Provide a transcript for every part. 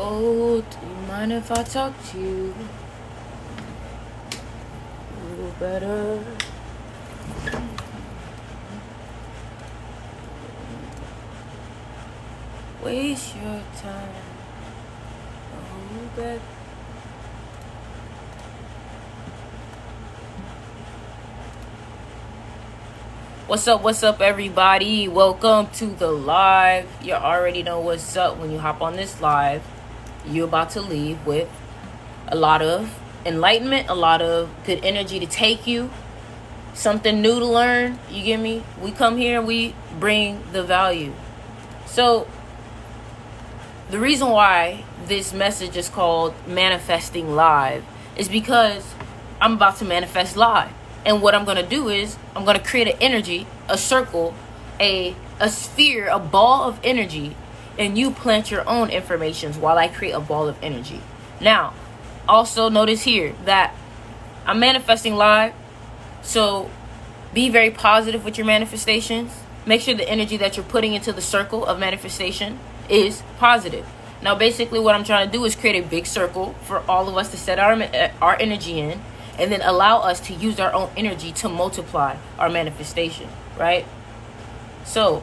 Oh, do you mind if I talk to you a little better? Waste your time. Oh, baby. What's up, everybody? Welcome to the live. You already know what's up when you hop on this live. You're about to leave with a lot of enlightenment, a lot of good energy to take you, something new to learn. You get me? We come here and we bring the value. So, the reason why this message is called Manifesting Live is because I'm about to manifest live. And what I'm going to do is I'm going to create an energy, a circle, a sphere, a ball of energy, and you plant your own informations while I create a ball of energy. Now, also notice here that I'm manifesting live, so be very positive with your manifestations. Make sure the energy that you're putting into the circle of manifestation is positive. Now, basically what I'm trying to do is create a big circle for all of us to set our energy in, and then allow us to use our own energy to multiply our manifestation, right? So,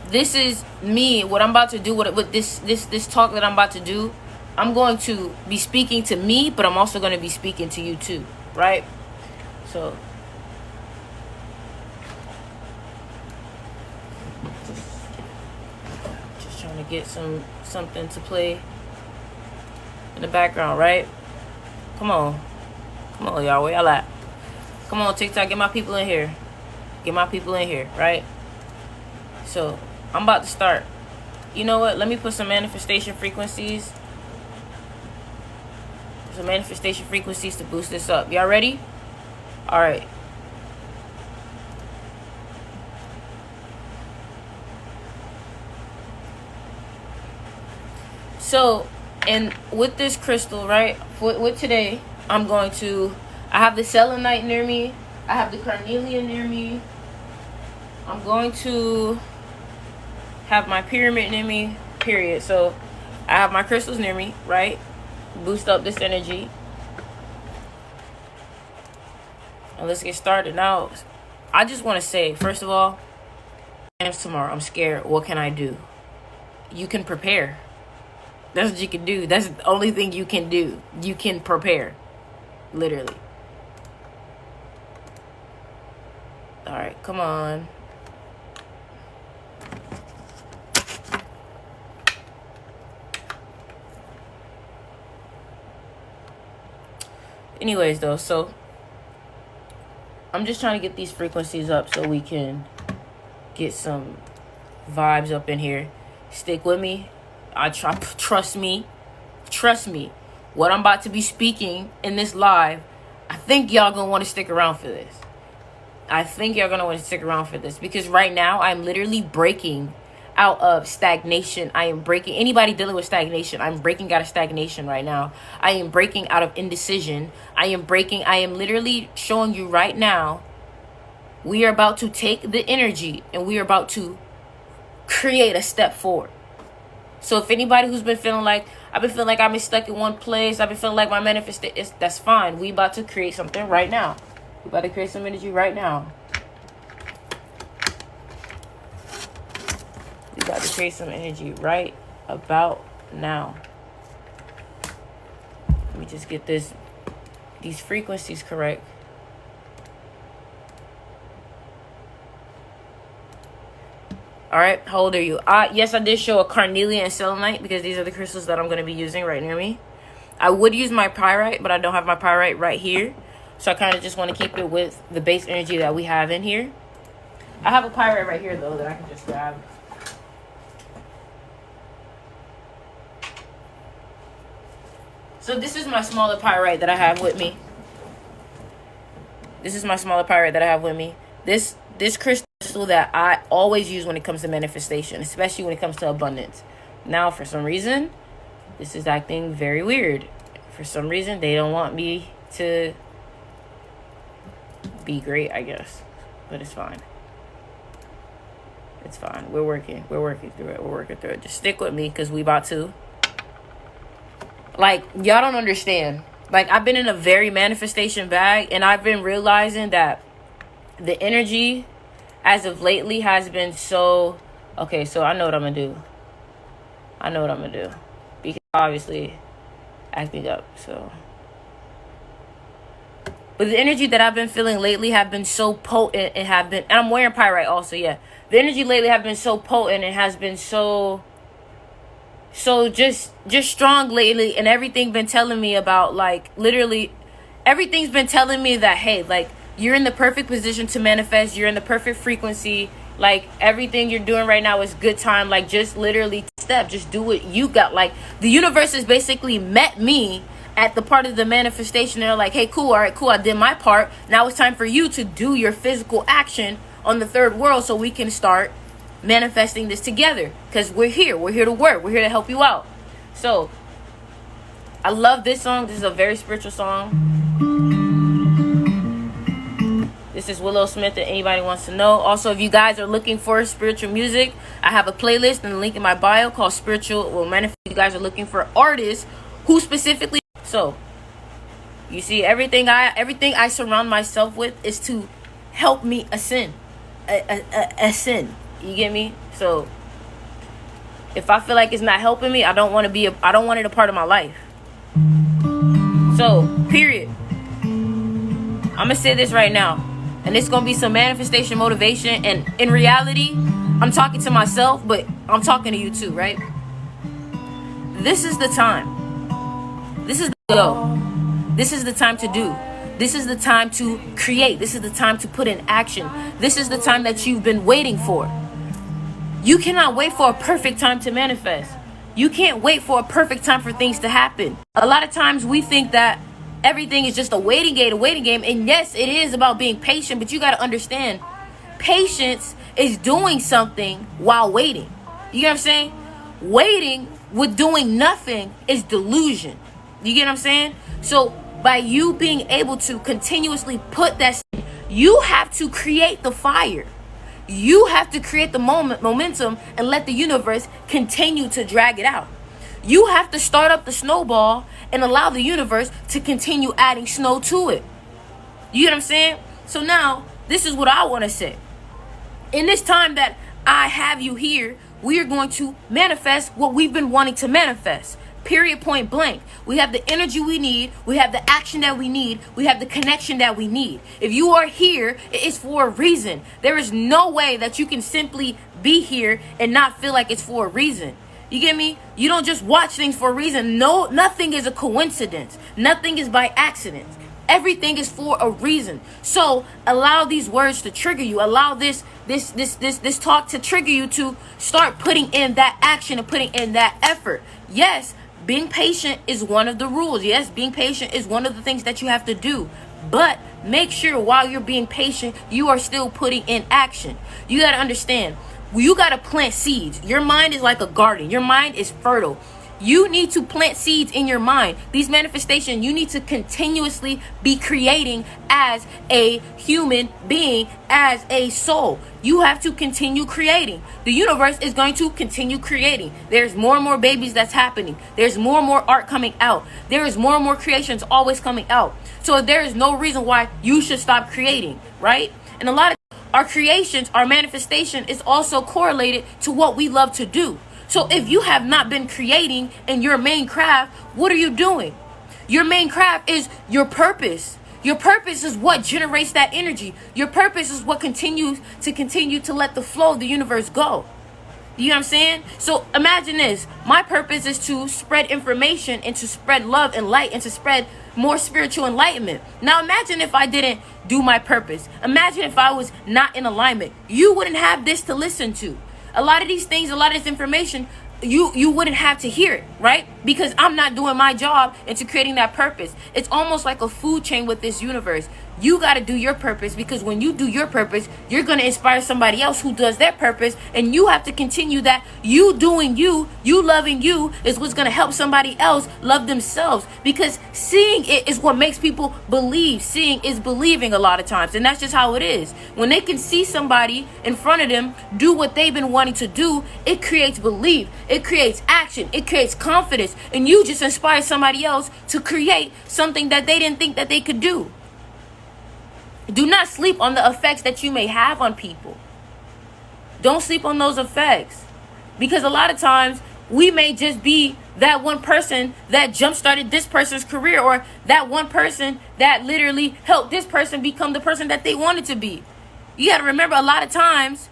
this is me, what I'm about to do with this talk that I'm about to do. I'm going to be speaking to me, but I'm also going to be speaking to you too, right? So, just trying to get something to play in the background, right? Come on, y'all, where y'all at? Come on, TikTok, get my people in here. Get my people in here, right? So, I'm about to start. You know what? Let me put some manifestation frequencies. Some manifestation frequencies to boost this up. Y'all ready? All right. So, and with this crystal, right? With today, I have the selenite near me. I have the carnelian near me. I'm going to have my pyramid near me, period. So, I have my crystals near me, right? Boost up this energy. And let's get started. Now, I just want to say, first of all, tomorrow, I'm scared. What can I do? You can prepare. That's what you can do. That's the only thing you can do. You can prepare. Literally. All right, come on. Anyways, though, so I'm just trying to get these frequencies up so we can get some vibes up in here. Stick with me. Trust me. What I'm about to be speaking in this live, I think y'all gonna want to stick around for this. Because right now I'm literally breaking out of stagnation. Anybody dealing with stagnation, I'm breaking out of stagnation right now. I am breaking out of indecision. I am literally showing you right now, we are about to take the energy and we are about to create a step forward. So if anybody who's been feeling like, I've been stuck in one place, I've been feeling like my manifestation, that's fine. We about to create something right now. We about to create some energy right now. We about to create some energy right about now. Let me just get these frequencies correct. All right, how old are you? Yes, I did show a carnelian and selenite because these are the crystals that I'm going to be using right near me. I would use my pyrite, but I don't have my pyrite right here. So I kind of just want to keep it with the base energy that we have in here. I have a pyrite right here, though, that I can just grab. So this is my smaller pyrite that I have with me. This crystal that I always use when it comes to manifestation, especially when it comes to abundance. Now, for some reason, this is acting very weird. For some reason, they don't want me to be great, I guess. But it's fine. It's fine. We're working through it. We're working through it. Just stick with me, because we about to. Like, y'all don't understand. Like, I've been in a very manifestation bag, and I've been realizing that the energy as of lately has been so... Okay, so I know what I'm going to do. Because obviously, acting up, so... But the energy that I've been feeling lately have been so potent and have been... And I'm wearing pyrite also, yeah. The energy lately have been so potent and has been so just strong lately. And everything been telling me about, like, literally... Everything's been telling me that, hey, like, you're in the perfect position to manifest. You're in the perfect frequency. Like, everything you're doing right now is good time. Like, just literally step. Just do what you got. Like, the universe has basically met me at the part of the manifestation. They're like, hey, cool, all right, cool, I did my part. Now it's time for you to do your physical action on the third world so we can start manifesting this together. Because we're here to work, we're here to help you out. So I love this song. This is a very spiritual song. This is Willow Smith, if anybody wants to know. Also, if you guys are looking for spiritual music, I have a playlist and a link in my bio called Spiritual Will Manifest. You guys are looking for artists who specifically... So, you see, everything I surround myself with is to help me ascend. Ascend. You get me? So, if I feel like it's not helping me, I don't want it a part of my life. So, period. I'm gonna say this right now, and it's gonna be some manifestation motivation. And in reality, I'm talking to myself, but I'm talking to you too, right? This is the time. This is the go. This is the time to do. This is the time to create. This is the time to put in action. This is the time that you've been waiting for. You cannot wait for a perfect time to manifest. You can't wait for a perfect time for things to happen. A lot of times we think that everything is just a waiting game. And yes, it is about being patient, but you got to understand, patience is doing something while waiting. You get what I'm saying? Waiting with doing nothing is delusion. You get what I'm saying? So by you being able to continuously put that, you have to create the fire. You have to create the momentum and let the universe continue to drag it out. You have to start up the snowball and allow the universe to continue adding snow to it. You get what I'm saying? So now, this is what I want to say. In this time that I have you here, we are going to manifest what we've been wanting to manifest. Period, point blank. We have the energy we need. We have the action that we need. We have the connection that we need. If you are here, it is for a reason. There is no way that you can simply be here and not feel like it's for a reason. You get me? You don't just watch things for a reason. No, nothing is a coincidence. Nothing is by accident. Everything is for a reason. So allow these words to trigger you. Allow this talk to trigger you to start putting in that action and putting in that effort. Yes, being patient is one of the rules. Yes, being patient is one of the things that you have to do. But make sure while you're being patient, you are still putting in action. You got to understand, you got to plant seeds. Your mind is like a garden. Your mind is fertile. You need to plant seeds in your mind. These manifestations, you need to continuously be creating as a human being, as a soul. You have to continue creating. The universe is going to continue creating. There's more and more babies that's happening. There's more and more art coming out. There is more and more creations always coming out. So there is no reason why you should stop creating, right? And a lot of our creations, our manifestation is also correlated to what we love to do. So if you have not been creating in your main craft, what are you doing? Your main craft is your purpose. Your purpose is what generates that energy. Your purpose is what continues to let the flow of the universe go. You know what I'm saying? So imagine this. My purpose is to spread information and to spread love and light and to spread more spiritual enlightenment. Now imagine if I didn't do my purpose. Imagine if I was not in alignment. You wouldn't have this to listen to. A lot of these things, a lot of this information, you wouldn't have to hear it, right? Because I'm not doing my job into creating that purpose. It's almost like a food chain with this universe. You got to do your purpose, because when you do your purpose, you're going to inspire somebody else who does their purpose, and you have to continue that. You doing you loving you is what's going to help somebody else love themselves, because seeing it is what makes people believe. Seeing is believing a lot of times, and that's just how it is. When they can see somebody in front of them do what they've been wanting to do, it creates belief, it creates action, it creates confidence, and you just inspire somebody else to create something that they didn't think that they could do. Do not sleep on the effects that you may have on people. Don't sleep on those effects, because a lot of times we may just be that one person that jump-started this person's career, or that one person that literally helped this person become the person that they wanted to be. You got to remember a lot of times,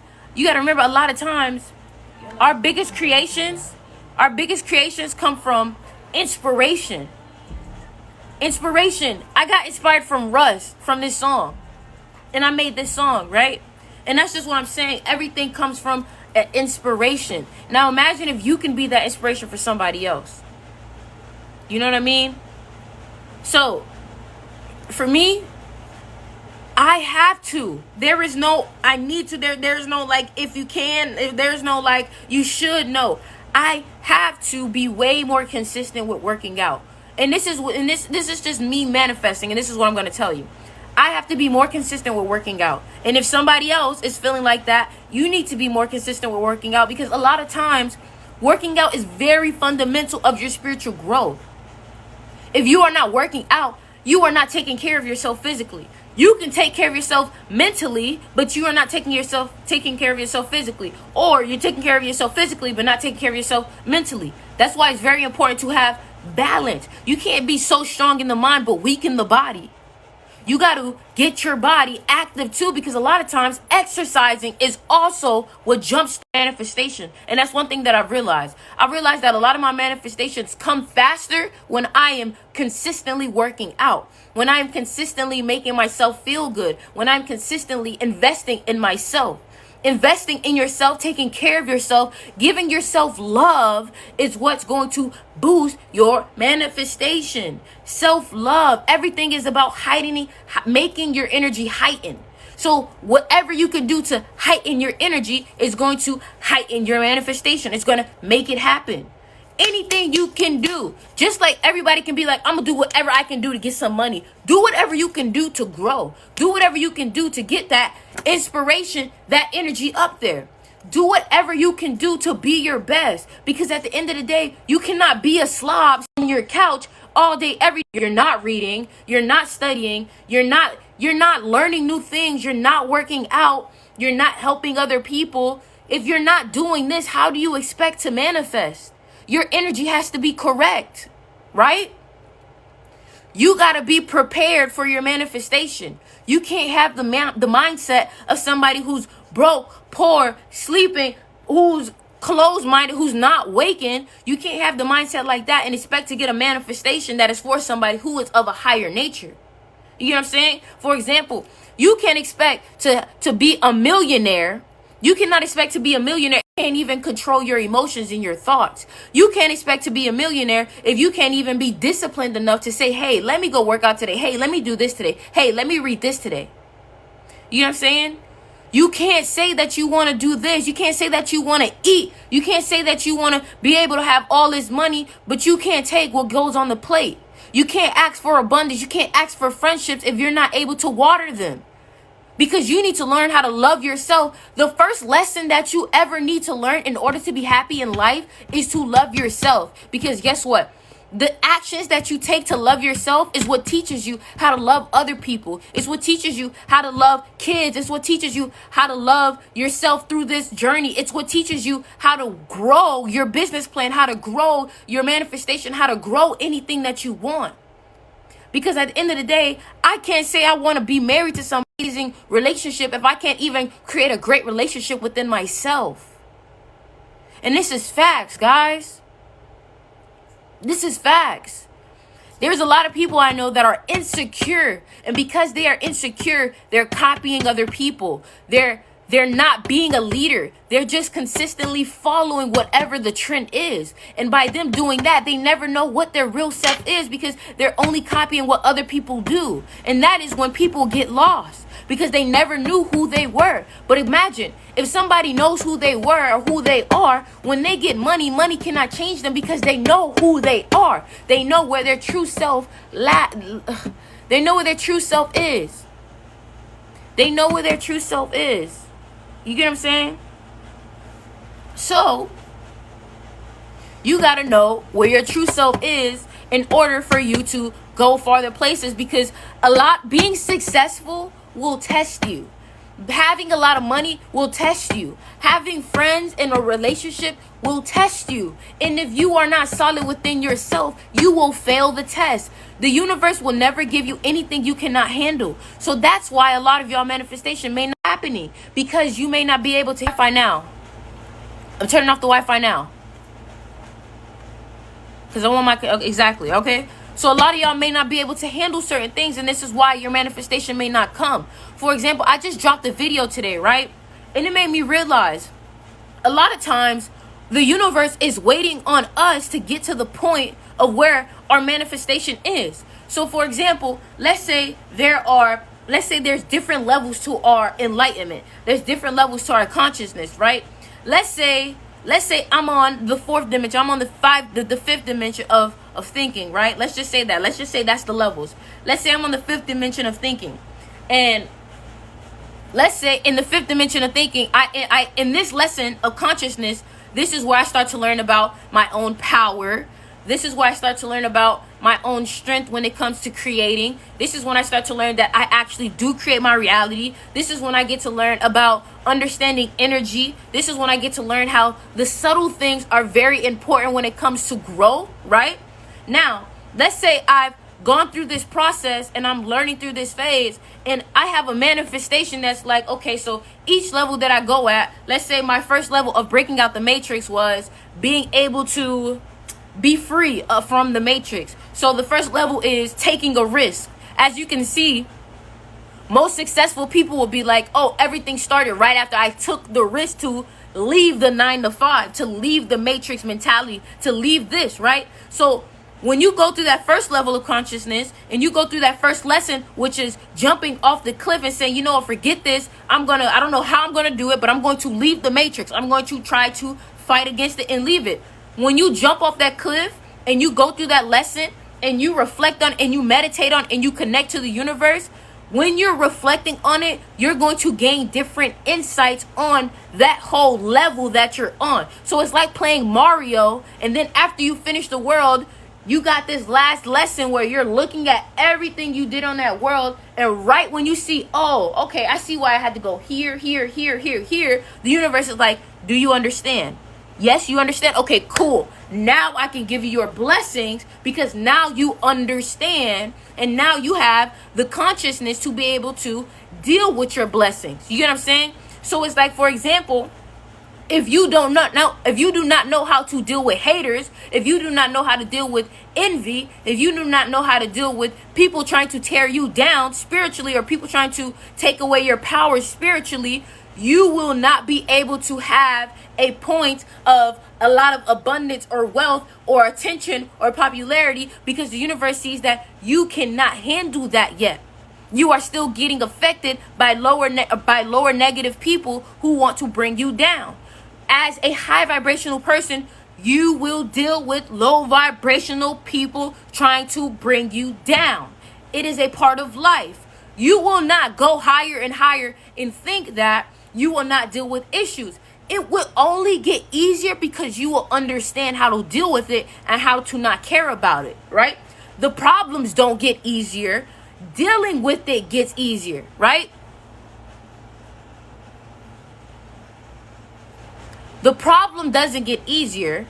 our biggest creations come from inspiration. I got inspired from Russ, from this song, and I made this song, right? And that's just what I'm saying. Everything comes from an inspiration. Now imagine if you can be that inspiration for somebody else. You know what I mean? So for me, I have to. There is no I need to. There's no like if you can. There's no like you should. No, I have to be way more consistent with working out. And this is just me manifesting, and this is what I'm going to tell you. I have to be more consistent with working out. And if somebody else is feeling like that, you need to be more consistent with working out, because a lot of times working out is very fundamental of your spiritual growth. If you are not working out, you are not taking care of yourself physically. You can take care of yourself mentally, but you are not taking care of yourself physically. Or you're taking care of yourself physically, but not taking care of yourself mentally. That's why it's very important to have balance. You can't be so strong in the mind but weak in the body. You got to get your body active too, because a lot of times exercising is also what jumps manifestation. And that's one thing that I've realized. I realized that a lot of my manifestations come faster when I am consistently working out, when I am consistently making myself feel good, when I'm consistently investing in myself. Investing in yourself, taking care of yourself, giving yourself love is what's going to boost your manifestation. Self-love. Everything is about making your energy heightened. So whatever you can do to heighten your energy is going to heighten your manifestation. It's going to make it happen. Anything you can do. Just like everybody can be like, I'm going to do whatever I can do to get some money. Do whatever you can do to grow. Do whatever you can do to get that inspiration, that energy up there. Do whatever you can do to be your best. Because at the end of the day, you cannot be a slob on your couch all day, every day. You're not reading. You're not studying. You're not learning new things. You're not working out. You're not helping other people. If you're not doing this, how do you expect to manifest? Your energy has to be correct, right? You got to be prepared for your manifestation. You can't have the mindset of somebody who's broke, poor, sleeping, who's closed-minded, who's not waking. You can't have the mindset like that and expect to get a manifestation that is for somebody who is of a higher nature. You know what I'm saying? For example, you can't expect to be a millionaire. You cannot expect to be a millionaire. You can't even control your emotions and your thoughts. You can't expect to be a millionaire if you can't even be disciplined enough to say, hey, let me go work out today. Hey, let me do this today. Hey, let me read this today. You know what I'm saying? You can't say that you want to do this. You can't say that you want to eat. You can't say that you want to be able to have all this money, but you can't take what goes on the plate. You can't ask for abundance. You can't ask for friendships if you're not able to water them. Because you need to learn how to love yourself. The first lesson that you ever need to learn in order to be happy in life is to love yourself. Because guess what? The actions that you take to love yourself is what teaches you how to love other people. It's what teaches you how to love kids. It's what teaches you how to love yourself through this journey. It's what teaches you how to grow your business plan, how to grow your manifestation, how to grow anything that you want. Because at the end of the day, I can't say I want to be married to some amazing relationship if I can't even create a great relationship within myself. And this is facts, guys. This is facts. There's a lot of people I know that are insecure. And because they are insecure, they're copying other people. They're They're not being a leader. They're just consistently following whatever the trend is. And by them doing that, they never know what their real self is because they're only copying what other people do. And that is when people get lost because they never knew who they were. But imagine if somebody knows who they were or who they are, when they get money, money cannot change them because they know who they are. They know where their true self they know where their true self is. They know where their true self is. You get what I'm saying? So, you got to know where your true self is in order for you to go farther places, because being successful will test you. Having a lot of money will test you. Having friends in a relationship will test you. And if you are not solid within yourself, you will fail the test. The universe will never give you anything you cannot handle. So that's why a lot of y'all manifestation may not be happening, because you may not be able to. Wi-Fi now. I'm turning off the Wi-Fi now. Because I want my... Exactly, okay? So a lot of y'all may not be able to handle certain things, and this is why your manifestation may not come. For example, I just dropped a video today, right? And it made me realize a lot of times the universe is waiting on us to get to the point of where our manifestation is. So for example, let's say there's different levels to our enlightenment. There's different levels to our consciousness, right? Let's say I'm on the fourth dimension. I'm on the fifth dimension of thinking, right? Let's just say that. Let's just say that's the levels. Let's say I'm on the fifth dimension of thinking. And let's say in the fifth dimension of thinking, I in this lesson of consciousness, this is where I start to learn about my own power. This is where I start to learn about my own strength when it comes to creating. This is when I start to learn that I actually do create my reality. This is when I get to learn about understanding energy. This is when I get to learn how the subtle things are very important when it comes to grow, right? Now, let's say I've gone through this process and I'm learning through this phase, and I have a manifestation that's like, okay, so each level that I go at, let's say my first level of breaking out the matrix was being able to be free from the matrix. So the first level is taking a risk. As you can see, most successful people will be like, oh, everything started right after I took the risk to leave the 9 to 5, to leave the matrix mentality, to leave this, right? So when you go through that first level of consciousness and you go through that first lesson, which is jumping off the cliff and saying, you know what, forget this. I don't know how I'm going to do it, but I'm going to leave the matrix. I'm going to try to fight against it and leave it. When you jump off that cliff and you go through that lesson and you reflect on and you meditate on and you connect to the universe, when you're reflecting on it, you're going to gain different insights on that whole level that you're on. So it's like playing Mario, and then after you finish the world, you got this last lesson where you're looking at everything you did on that world, and right when you see, oh, okay, I see why I had to go here, here, here, here, here, the universe is like, do you understand? Yes, you understand? Okay, cool. Now I can give you your blessings because now you understand, and now you have the consciousness to be able to deal with your blessings. You get what I'm saying? So it's like, for example, if you do not know how to deal with haters, if you do not know how to deal with envy, if you do not know how to deal with people trying to tear you down spiritually, or people trying to take away your power spiritually, you will not be able to have a point of a lot of abundance or wealth or attention or popularity, because the universe sees that you cannot handle that yet. You are still getting affected by lower negative people who want to bring you down. As a high vibrational person, you will deal with low vibrational people trying to bring you down. It is a part of life. You will not go higher and higher and think that you will not deal with issues. It will only get easier because you will understand how to deal with it and how to not care about it, right? The problems don't get easier. Dealing with it gets easier, right? The problem doesn't get easier.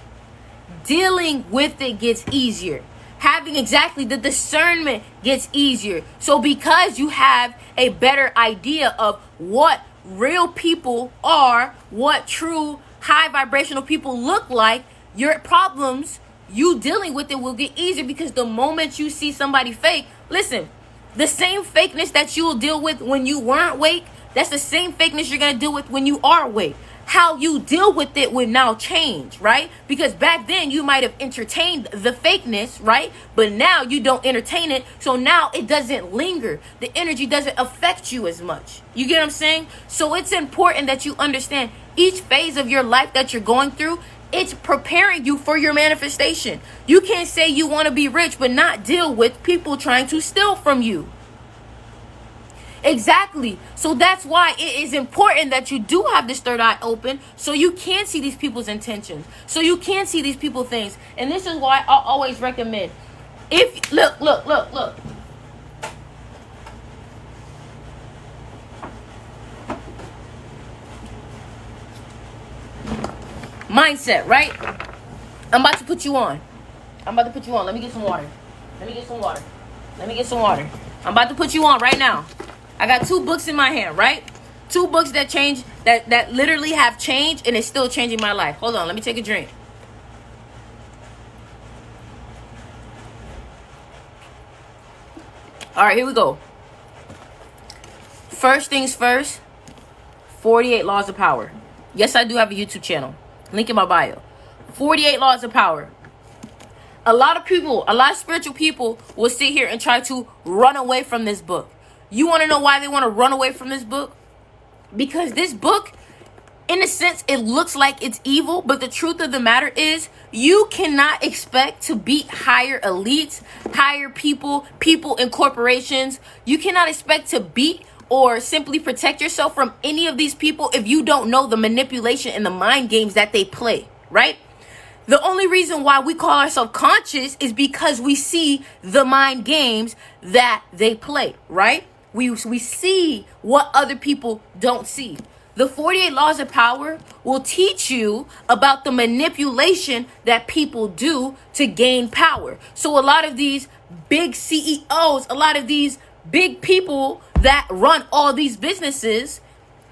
Dealing with it gets easier. Having exactly the discernment gets easier. So because you have a better idea of what real people are, what true high vibrational people look like, your problems, you dealing with it will get easier, because the moment you see somebody fake, listen, the same fakeness that you will deal with when you weren't That's the same fakeness you're going to deal with when you are awake. How you deal with it will now change, right? Because back then you might have entertained the fakeness, right? But now you don't entertain it. So now it doesn't linger. The energy doesn't affect you as much. You get what I'm saying? So it's important that you understand each phase of your life that you're going through. It's preparing you for your manifestation. You can't say you want to be rich but not deal with people trying to steal from you. Exactly. So that's why it is important that you do have this third eye open, so you can see these people's intentions, so you can see these people things. And this is why I always recommend, if look mindset, right? I'm about to put you on. Let me get some water. I'm about to put you on right now. I got 2 books in my hand, right? 2 books that change, that literally have changed, and it's still changing my life. Hold on, let me take a drink. All right, here we go. First things first, 48 Laws of Power. Yes, I do have a YouTube channel. Link in my bio. 48 Laws of Power. A lot of spiritual people will sit here and try to run away from this book. You want to know why they want to run away from this book? Because this book, in a sense, it looks like it's evil, but the truth of the matter is you cannot expect to beat higher elites, higher people in corporations. You cannot expect to beat or simply protect yourself from any of these people if you don't know the manipulation and the mind games that they play, right? The only reason why we call ourselves conscious is because we see the mind games that they play, right? We see what other people don't see. The 48 Laws of Power will teach you about the manipulation that people do to gain power. So a lot of these big CEOs, a lot of these big people that run all these businesses,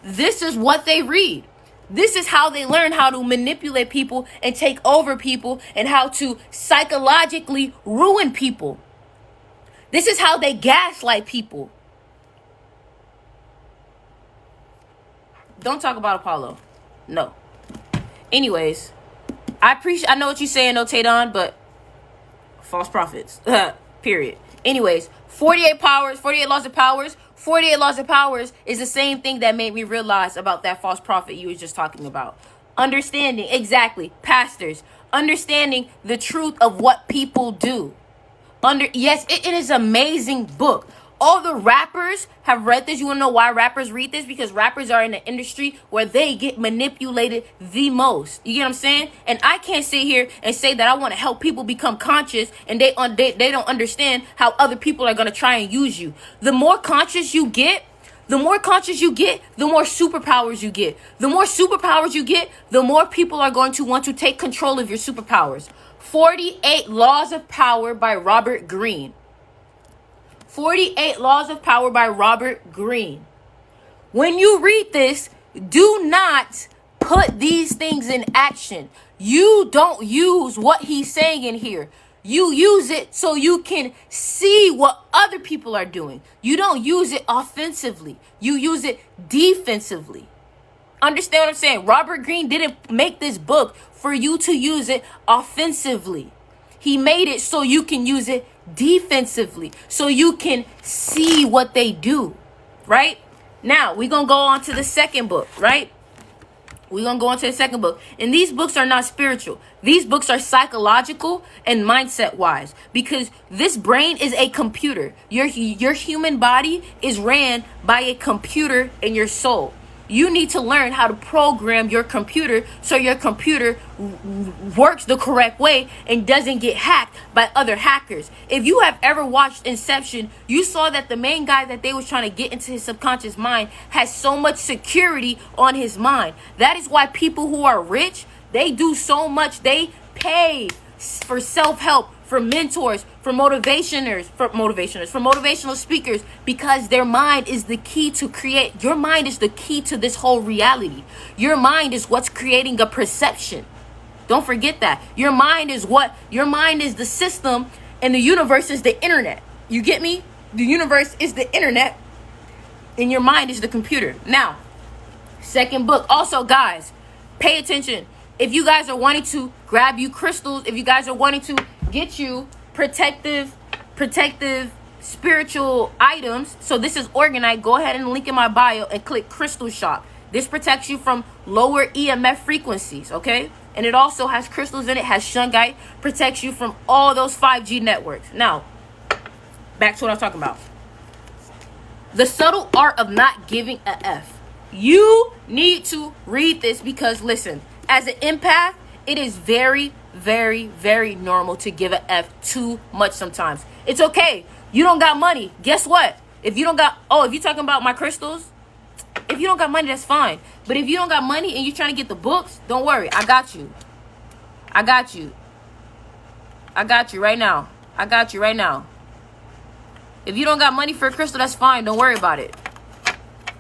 this is what they read. This is how they learn how to manipulate people and take over people and how to psychologically ruin people. This is how they gaslight people. Don't talk about Apollo. No. Anyways, I know what you're saying, no Tadon, but false prophets. Period. Anyways, 48 Laws of Powers. 48 Laws of Powers is the same thing that made me realize about that false prophet you was just talking about. Understanding, exactly, pastors, understanding the truth of what people do. Yes, it is an amazing book. All the rappers have read this. You want to know why rappers read this? Because rappers are in an industry where they get manipulated the most. You get what I'm saying? And I can't sit here and say that I want to help people become conscious and they don't understand how other people are going to try and use you. The more conscious you get, the more superpowers you get. The more superpowers you get, the more people are going to want to take control of your superpowers. 48 Laws of Power by Robert Greene. 48 Laws of Power by Robert Greene. When you read this, do not put these things in action. You don't use what he's saying in here. You use it so you can see what other people are doing. You don't use it offensively. You use it defensively. Understand what I'm saying? Robert Greene didn't make this book for you to use it offensively. He made it so you can use it defensively, so you can see what they do, right? Now, we're going to go on to the second book, right? We're going to go on to the second book. And these books are not spiritual. These books are psychological and mindset-wise, because this brain is a computer. Your human body is ran by a computer in your soul. You need to learn how to program your computer so your computer works the correct way and doesn't get hacked by other hackers. If you have ever watched Inception, you saw that the main guy that they was trying to get into his subconscious mind has so much security on his mind. That is why people who are rich, they do so much. They pay for self-help, for mentors, for motivational speakers, because their mind is the key to create. Your mind is the key to this whole reality. Your mind is what's creating a perception. Don't forget that. Your mind is the system, and the universe is the internet. You get me? The universe is the internet, and your mind is the computer. Now, second book. Also, guys, pay attention. If you guys are wanting to grab you crystals, if you guys are wanting to get you protective spiritual items, so this is Organite. Go ahead and link in my bio and click Crystal Shop. This protects you from lower EMF frequencies, okay? And it also has crystals in it, has shungite, protects you from all those 5G networks. Now, back to what I was talking about. The subtle art of not giving a F. You need to read this because, listen, as an empath, it is very, very, very normal to give a F too much sometimes. It's okay. You don't got money. Guess what? If you don't got, if you're talking about my crystals, if you don't got money, that's fine. But if you don't got money and you're trying to get the books, don't worry. I got you. I got you. I got you right now. I got you right now. If you don't got money for a crystal, that's fine. Don't worry about it.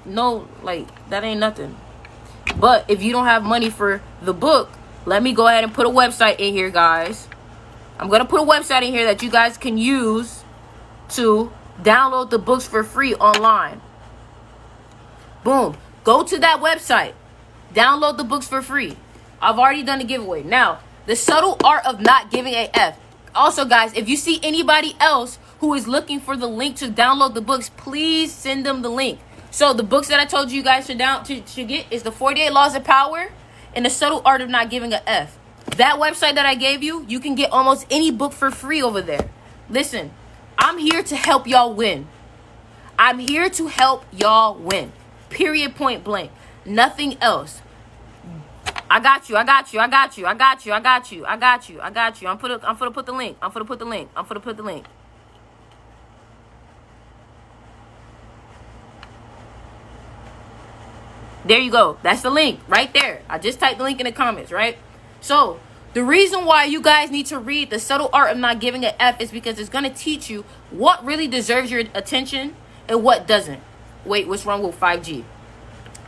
No, like, that ain't nothing. But if you don't have money for the book, let me go ahead and put a website in here, guys. I'm going to put a website in here that you guys can use to download the books for free online. Boom. Go to that website. Download the books for free. I've already done a giveaway. Now, the subtle art of not giving a F. Also, guys, if you see anybody else who is looking for the link to download the books, please send them the link. So the books that I told you guys should get is the 48 Laws of Power and the Subtle Art of Not Giving a F. That website that I gave you, you can get almost any book for free over there. Listen, I'm here to help y'all win. I'm here to help y'all win. Period, point blank. Nothing else. I got you. I got you. I got you. I got you. I got you. I got you. I got you. I'm gonna put the link. I'm gonna put the link. I'm gonna put the link. There you go. That's the link right there. I just typed the link in the comments, right? So the reason why you guys need to read The Subtle Art of Not Giving a F is because it's going to teach you what really deserves your attention and what doesn't. Wait, what's wrong with 5G?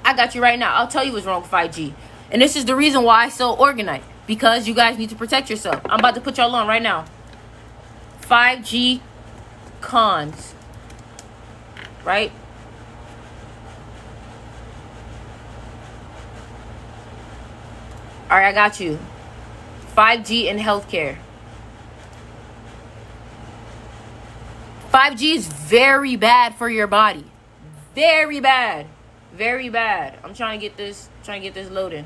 I got you right now. I'll tell you what's wrong with 5G. And this is the reason why I sell Organite. Because you guys need to protect yourself. I'm about to put y'all on right now. 5G cons. Right? All right, I got you. 5G in healthcare. 5G is very bad for your body. Very bad. Very bad. I'm trying to get this loading.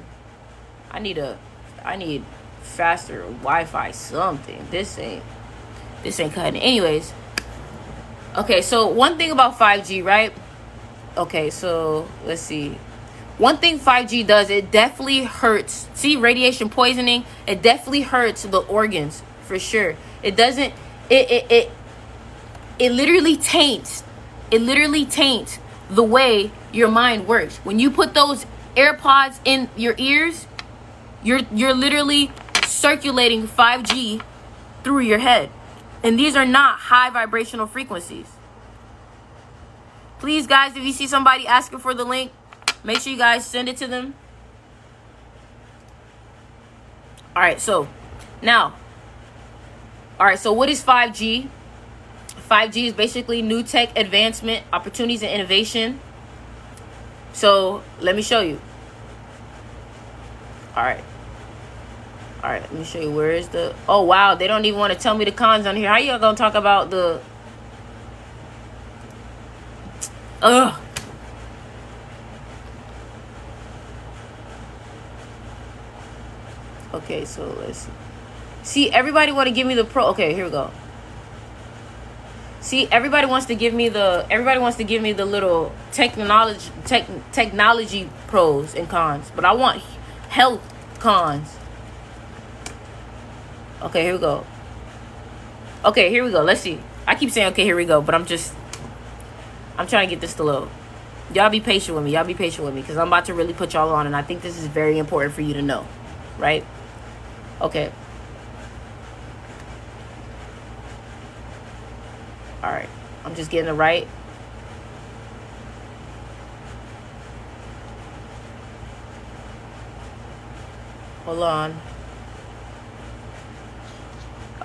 I need faster Wi-Fi something. This ain't cutting. Anyways. Okay, so one thing about 5G, right? Okay, so let's see. One thing 5G does, it definitely hurts. See, radiation poisoning, it definitely hurts the organs for sure. It doesn't. It literally taints. It literally taints the way your mind works. When you put those AirPods in your ears, you're literally circulating 5G through your head, and these are not high vibrational frequencies. Please, guys, if you see somebody asking for the link, make sure you guys send it to them. All right, so now, so what is 5G? 5G is basically new tech advancement, opportunities, and innovation. So let me show you. All right, let me show you. Where is the... Oh, wow, they don't even want to tell me the cons on here. How y'all gonna talk about the... Ugh. Okay, so let's see. See, everybody want to give me the pro. Okay, here we go. See, everybody wants to give me the little technology pros and cons, but I want health cons. Okay, here we go. Okay, here we go. Let's see. I keep saying okay, here we go, but I'm trying to get this to load. Y'all be patient with me. Because I'm about to really put y'all on, and I think this is very important for you to know, right? Okay. All right. I'm just getting it right. Hold on.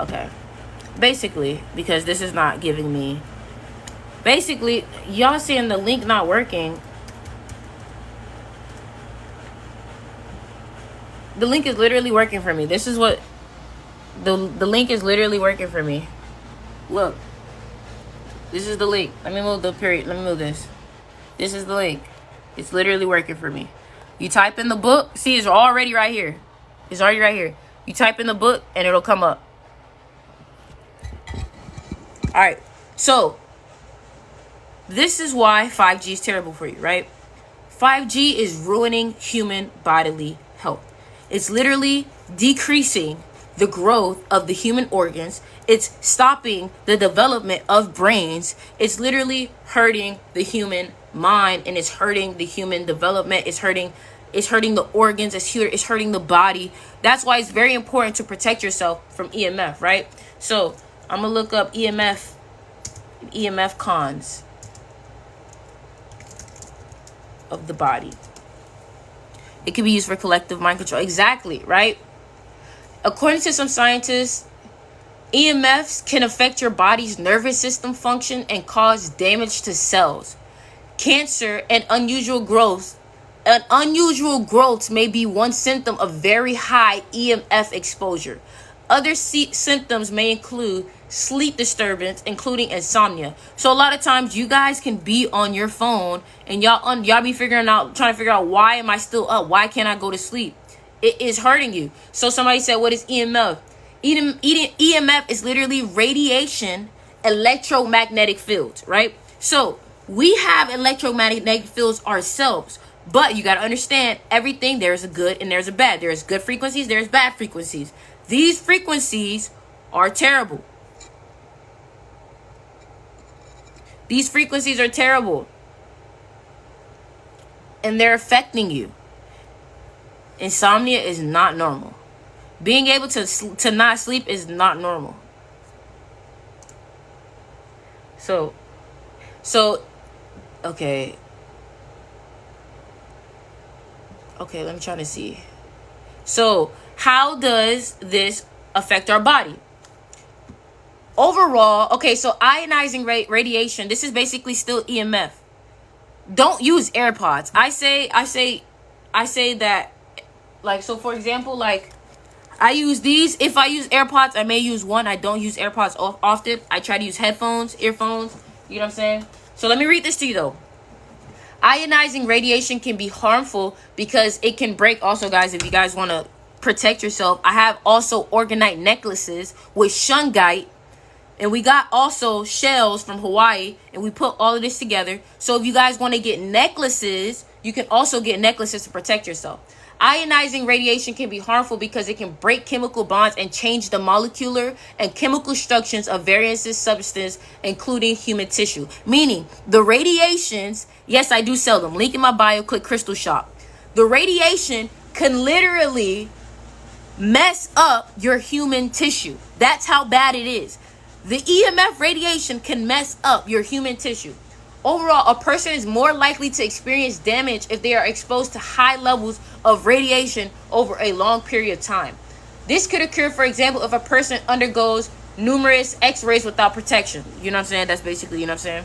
Okay. Basically, because this is not giving me Basically, y'all seeing the link not working. The link is literally working for me. This is what the link is literally working for me. Look, this is the link. Let me move the period. Let me move this. This is the link. It's literally working for me. You type in the book. See, it's already right here. It's already right here. You type in the book and it'll come up. All right. So this is why 5G is terrible for you, right? 5G is ruining human bodily health. It's literally decreasing the growth of the human organs. It's stopping the development of brains. It's literally hurting the human mind, and it's hurting the human development. It's hurting the organs. It's hurting the body. That's why it's very important to protect yourself from EMF, right? So I'm gonna look up EMF cons of the body. It can be used for collective mind control. Exactly, right? According to some scientists, EMFs can affect your body's nervous system function and cause damage to cells. Cancer and unusual growths may be one symptom of very high EMF exposure. Other symptoms may include sleep disturbance, including insomnia. So a lot of times you guys can be on your phone and y'all be trying to figure out, why am I still up? Why can't I go to sleep? It is hurting you. So somebody said, what is EMF? EMF is literally radiation electromagnetic fields, right? So we have electromagnetic fields ourselves. But you got to understand, everything, there's a good and there's a bad. There's good frequencies, there's bad frequencies. These frequencies are terrible. These frequencies are terrible. And they're affecting you. Insomnia is not normal. Being able to not sleep is not normal. So, okay. Okay, let me try to see. So, how does this affect our body? Overall, okay, so ionizing radiation, this is basically still EMF. Don't use AirPods. I say that, like, so for example, like, I use these. If I use AirPods, I may use one. I don't use AirPods often. I try to use headphones, earphones. You know what I'm saying? So let me read this to you, though. Ionizing radiation can be harmful because it can break. Also, guys, if you guys want to protect yourself, I have also Organite necklaces with shungite. And we got also shells from Hawaii. And we put all of this together. So if you guys want to get necklaces, you can also get necklaces to protect yourself. Ionizing radiation can be harmful because it can break chemical bonds and change the molecular and chemical structures of various substances, including human tissue. Meaning, the radiations, yes, I do sell them. Link in my bio, click Crystal Shop. The radiation can literally mess up your human tissue. That's how bad it is. The EMF radiation can mess up your human tissue. Overall, a person is more likely to experience damage if they are exposed to high levels of radiation over a long period of time. This could occur, for example, if a person undergoes numerous x-rays without protection. You know what I'm saying? That's basically, you know what I'm saying?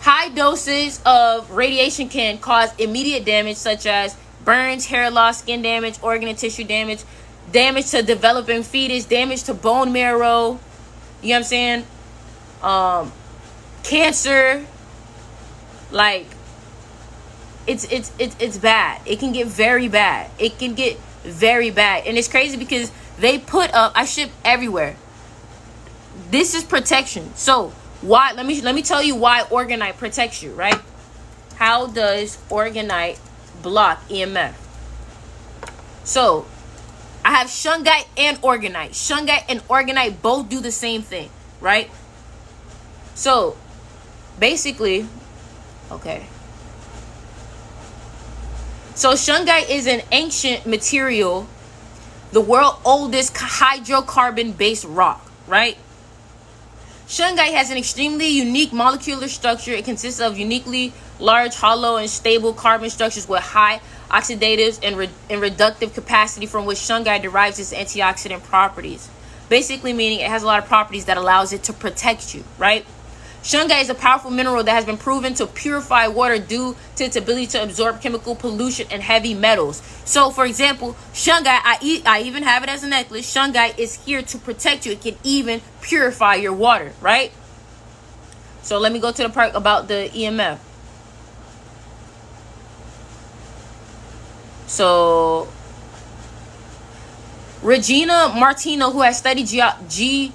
High doses of radiation can cause immediate damage, such as burns, hair loss, skin damage, organ and tissue damage, damage to developing fetus, damage to bone marrow. You know what I'm saying? Cancer. Like, it's bad. It can get very bad. It can get very bad. And it's crazy because they put up, I ship everywhere. This is protection. So why, let me tell you why Organite protects you, right? How does Organite block EMF? So I have shungite and Organite. Shungite and Organite both do the same thing, right? So basically, okay. So shungite is an ancient material, the world's oldest hydrocarbon-based rock, right? Shungite has an extremely unique molecular structure. It consists of uniquely large, hollow, and stable carbon structures with high oxidative and reductive capacity, from which shungite derives its antioxidant properties. Basically meaning it has a lot of properties that allows it to protect you, right? Shungite is a powerful mineral that has been proven to purify water due to its ability to absorb chemical pollution and heavy metals. So, for example, shungite, I even have it as a necklace. Shungite is here to protect you. It can even purify your water, right? So let me go to the part about the EMF. So Regina Martino, who has studied geobiology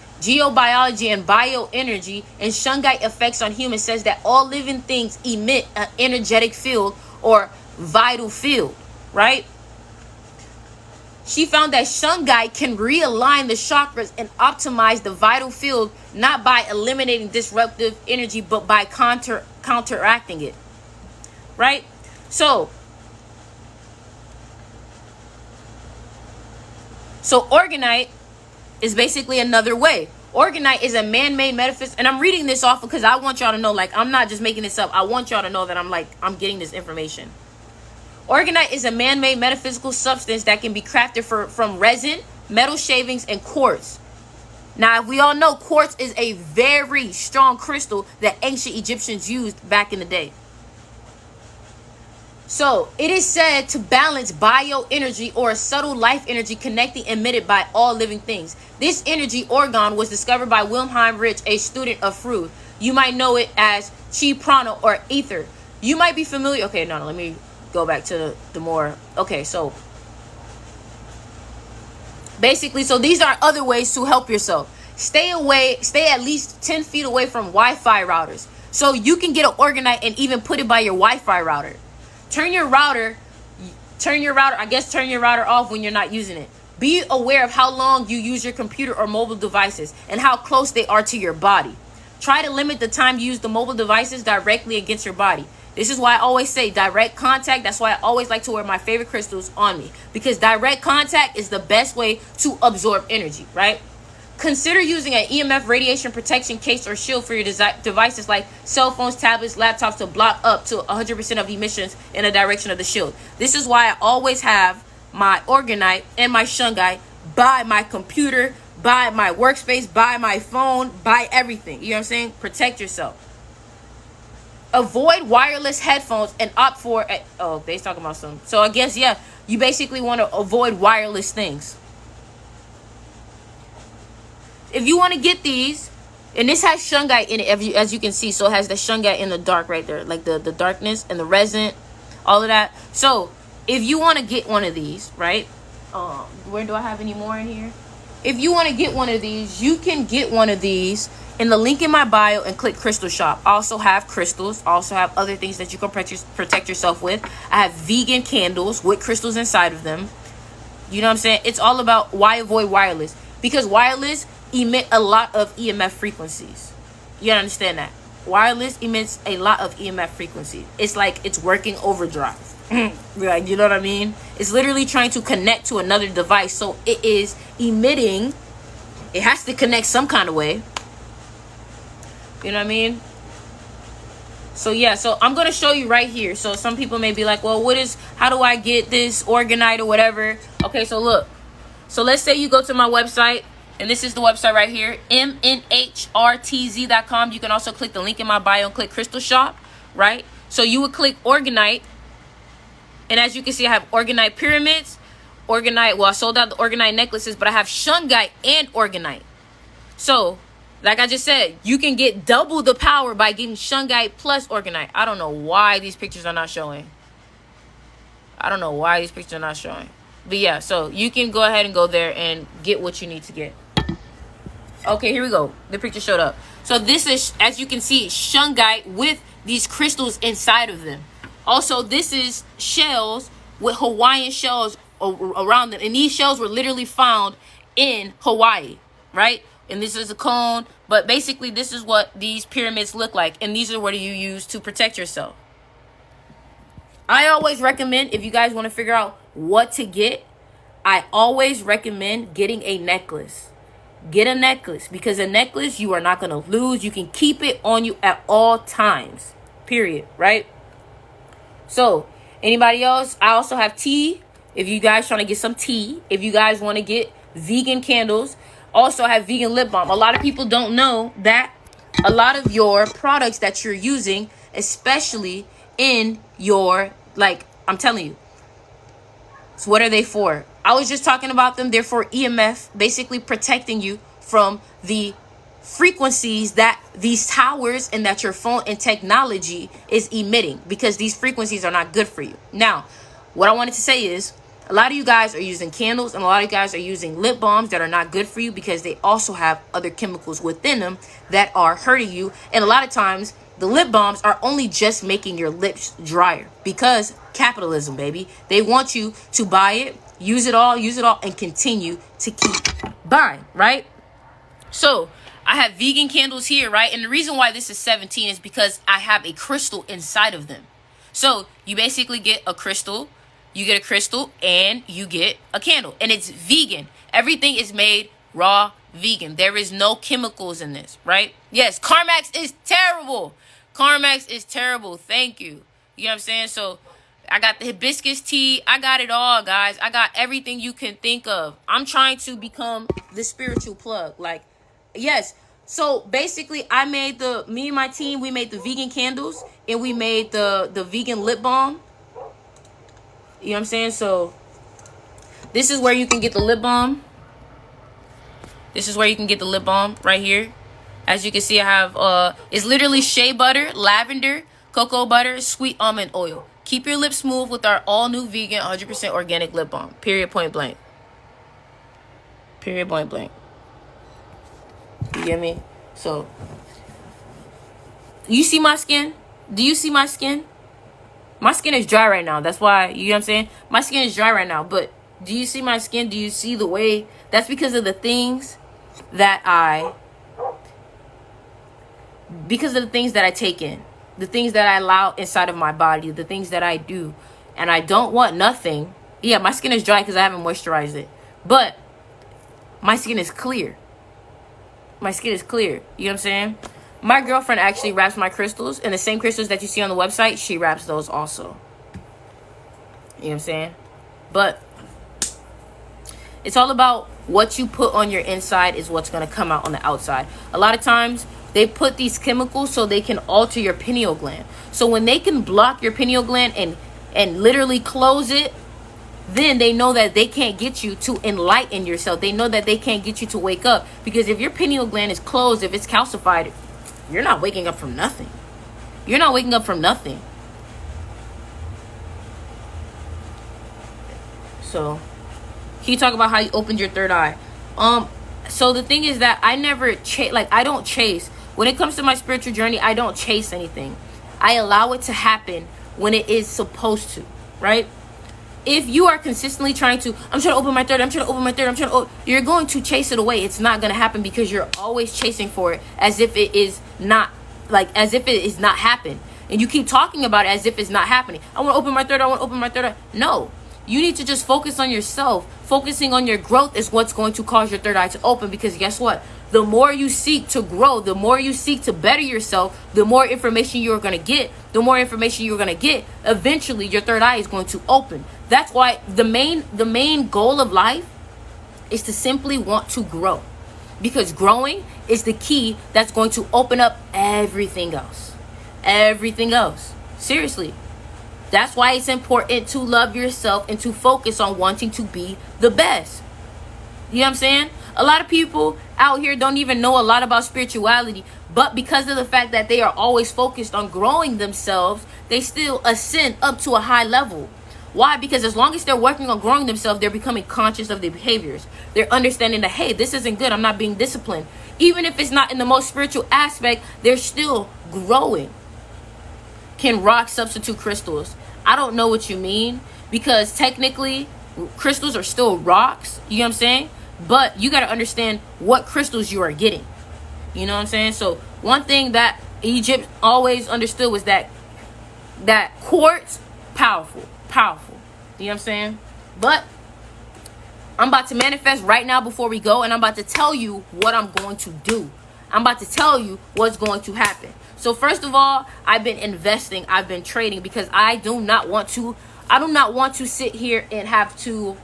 and bioenergy and shungite effects on humans, says that all living things emit an energetic field or vital field, right? She found that shungite can realign the chakras and optimize the vital field, not by eliminating disruptive energy, but by counteracting it, right? So Organite is basically another way. Organite is a man-made metaphysics, and I'm reading this off because I want y'all to know, like, I'm not just making this up. I want y'all to know that I'm getting this information. Organite is a man-made metaphysical substance that can be crafted from resin, metal shavings, and quartz. Now, we all know quartz is a very strong crystal that ancient Egyptians used back in the day. So it is said to balance bioenergy, or a subtle life energy connecting emitted by all living things. This energy organ was discovered by Wilhelm Reich, a student of Freud. You might know it as chi prana or ether. You might be familiar. Okay, no, let me go back to the more. Okay, so basically, so these are other ways to help yourself. Stay at least 10 feet away from Wi-Fi routers. So you can get an Organite and even put it by your Wi-Fi router. Turn your router off when you're not using it. Be aware of how long you use your computer or mobile devices and how close they are to your body. Try to limit the time you use the mobile devices directly against your body. This is why I always say direct contact. That's why I always like to wear my favorite crystals on me, because direct contact is the best way to absorb energy, right? Consider using an EMF radiation protection case or shield for your devices like cell phones, tablets, laptops to block up to 100% of emissions in the direction of the shield. This is why I always have my Organite and my shungite by my computer, by my workspace, by my phone, by everything. You know what I'm saying? Protect yourself. Avoid wireless headphones and opt for... they's talking about some... So I guess, yeah, you basically want to avoid wireless things. If you want to get these, and this has shungite in it, as you can see, so it has the shungite in the dark right there, like the darkness and the resin, all of that. So if you want to get one of these, right? Where do I have any more in here? If you want to get one of these, you can get one of these in the link in my bio and click Crystal Shop. I also have crystals. I also have other things that you can protect yourself with. I have vegan candles with crystals inside of them. You know what I'm saying? It's all about why avoid wireless. Because wireless emit a lot of EMF frequencies. You understand that? Wireless emits a lot of EMF frequencies. It's like it's working overdrive. Like, you know what I mean? It's literally trying to connect to another device. So it is emitting. It has to connect some kind of way. You know what I mean? So yeah, so I'm going to show you right here. So some people may be like, well, how do I get this Organite or whatever? Okay, so look. So let's say you go to my website. And this is the website right here, mnhrtz.com. You can also click the link in my bio and click Crystal Shop, right? So you would click Organite. And as you can see, I have Organite pyramids, Organite. Well, I sold out the Organite necklaces, but I have shungite and Organite. So, like I just said, you can get double the power by getting shungite plus Organite. I don't know why these pictures are not showing. But yeah, so you can go ahead and go there and get what you need to get. Okay, here we go. The picture showed up. So this is, as you can see, shungite with these crystals inside of them. Also, this is shells with Hawaiian shells around them. And these shells were literally found in Hawaii, right? And this is a cone. But basically, this is what these pyramids look like. And these are what you use to protect yourself. I always recommend, if you guys want to figure out what to get, I always recommend getting a necklace. Get a necklace, because a necklace you are not going to lose. You can keep it on you at all times, period, right? So anybody else? I also have tea. If you guys trying to get some tea, if you guys want to get vegan candles, also I have vegan lip balm. A lot of people don't know that a lot of your products that you're using, especially in your, like, I'm telling you. So what are they for? I was just talking about them. They're for EMF, basically protecting you from the frequencies that these towers and that your phone and technology is emitting, because these frequencies are not good for you. Now, what I wanted to say is, a lot of you guys are using candles and a lot of you guys are using lip balms that are not good for you because they also have other chemicals within them that are hurting you. And a lot of times the lip balms are only just making your lips drier because capitalism, baby. They want you to buy it, use it all, and continue to keep buying, right? So I have vegan candles here, right? And the reason why this is 17 is because I have a crystal inside of them. So you basically get a crystal, and you get a candle, and it's vegan. Everything is made raw vegan. There is no chemicals in this, right? Yes, Carmax is terrible. Carmax is terrible. Thank you. You know what I'm saying? So I got the hibiscus tea. I got it all, guys. I got everything you can think of. I'm trying to become the spiritual plug. Like, yes. So basically, me and my team, we made the vegan candles, and we made the vegan lip balm. You know what I'm saying? So this is where you can get the lip balm. This is where you can get the lip balm right here. As you can see, I have it's literally shea butter, lavender, cocoa butter, sweet almond oil. Keep your lips smooth with our all new vegan 100% organic lip balm. Period, point blank. Period, point blank. You get me? So you see my skin? Do you see my skin? My skin is dry right now. That's why, you know what I'm saying? My skin is dry right now. But do you see my skin? Do you see the way? That's because of the things that I take in. The things that I allow inside of my body. The things that I do. And I don't want nothing. Yeah, my skin is dry because I haven't moisturized it. But my skin is clear. My skin is clear. You know what I'm saying? My girlfriend actually wraps my crystals, and the same crystals that you see on the website, she wraps those also. You know what I'm saying? But it's all about what you put on your inside is what's going to come out on the outside. A lot of times, they put these chemicals so they can alter your pineal gland. So when they can block your pineal gland and literally close it, then they know that they can't get you to enlighten yourself. They know that they can't get you to wake up. Because if your pineal gland is closed, if it's calcified, you're not waking up from nothing. You're not waking up from nothing. So, can you talk about how you opened your third eye? So the thing is that I never I don't chase. When it comes to my spiritual journey, I don't chase anything. I allow it to happen when it is supposed to, right? If you are consistently trying to, I'm trying to open my third, you're going to chase it away. It's not going to happen because you're always chasing for it as if it is not, happening. And you keep talking about it as if it's not happening. I want to open my third eye. No, you need to just focus on yourself. Focusing on your growth is what's going to cause your third eye to open, because guess what? The more you seek to grow, the more you seek to better yourself, the more information you're going to get. The more information you're going to get, eventually your third eye is going to open. That's why the main goal of life is to simply want to grow, because growing is the key that's going to open up everything else. Seriously. That's why it's important to love yourself and to focus on wanting to be the best. You know what I'm saying? A lot of people out here don't even know a lot about spirituality, but because of the fact that they are always focused on growing themselves, they still ascend up to a high level. Why? Because as long as they're working on growing themselves, they're becoming conscious of their behaviors. They're understanding that, hey, this isn't good. I'm not being disciplined. Even if it's not in the most spiritual aspect, they're still growing. Can rocks substitute crystals? I don't know what you mean, because technically crystals are still rocks. You know what I'm saying? But you got to understand what crystals you are getting. You know what I'm saying? So one thing that Egypt always understood was that quartz, powerful. You know what I'm saying? But I'm about to manifest right now before we go, and I'm about to tell you what I'm going to do. I'm about to tell you what's going to happen. So first of all, I've been investing, I've been trading, because I do not want to sit here and have to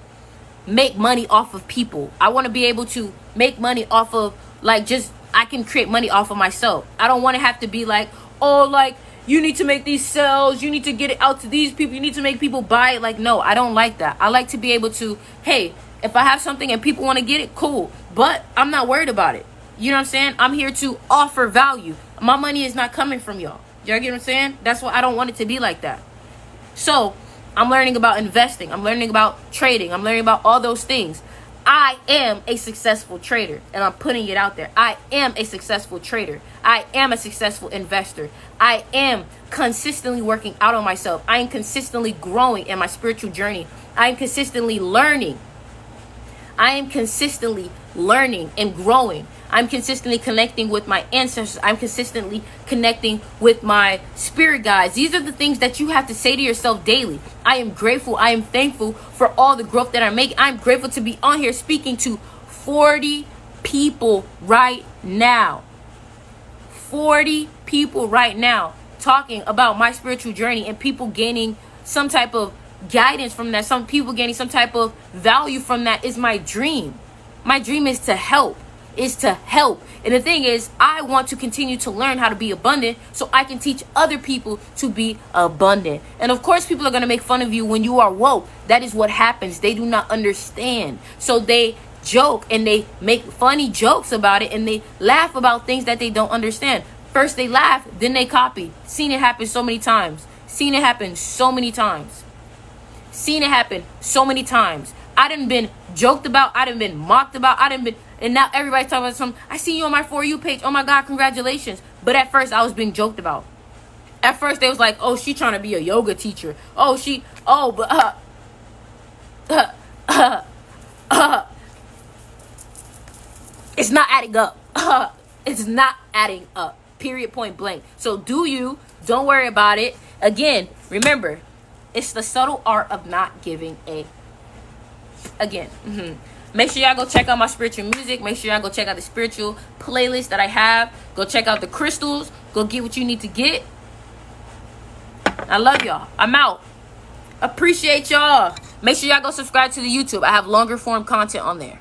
make money off of people. I want to be able to make money off of, I can create money off of myself. I don't want to have to be like, oh, like, you need to make these sales, you need to get it out to these people, you need to make people buy it. Like, no, I don't like that. I like to be able to, hey, if I have something and people want to get it, cool. But I'm not worried about it. You know what I'm saying? I'm here to offer value. My money is not coming from y'all. Y'all get what I'm saying? That's why I don't want it to be like that. So I'm learning about investing. I'm learning about trading. I'm learning about all those things. I am a successful trader, and I'm putting it out there. I am a successful trader. I am a successful investor. I am consistently working out on myself. I am consistently growing in my spiritual journey. I am consistently learning. I am consistently learning and growing. I'm consistently connecting with my ancestors. I'm consistently connecting with my spirit guides. These are the things that you have to say to yourself daily. I am grateful. I am thankful for all the growth that I'm making. I'm grateful to be on here speaking to 40 people right now. 40 people right now talking about my spiritual journey, and people gaining some type of guidance from that. Some people gaining some type of value from that is my dream. My dream is to help. And the thing is, I want to continue to learn how to be abundant so I can teach other people to be abundant. And of course, people are going to make fun of you when you are woke. That is what happens. They do not understand. So they joke and they make funny jokes about it, and they laugh about things that they don't understand. First they laugh, then they copy. Seen it happen so many times. Seen it happen so many times. Seen it happen so many times. I done been joked about. I done been mocked about. And now everybody's talking about something. I see you on my For You page. Oh my God, congratulations. But at first I was being joked about. At first they was like, oh, she trying to be a yoga teacher. It's not adding up. It's not adding up. Period, point blank. So do you. Don't worry about it. Again, remember, it's the subtle art of not giving a. Again. Make sure y'all go check out my spiritual music. Make sure y'all go check out the spiritual playlist that I have. Go check out the crystals. Go get what you need to get. I love y'all. I'm out. Appreciate y'all. Make sure y'all go subscribe to the YouTube. I have longer form content on there.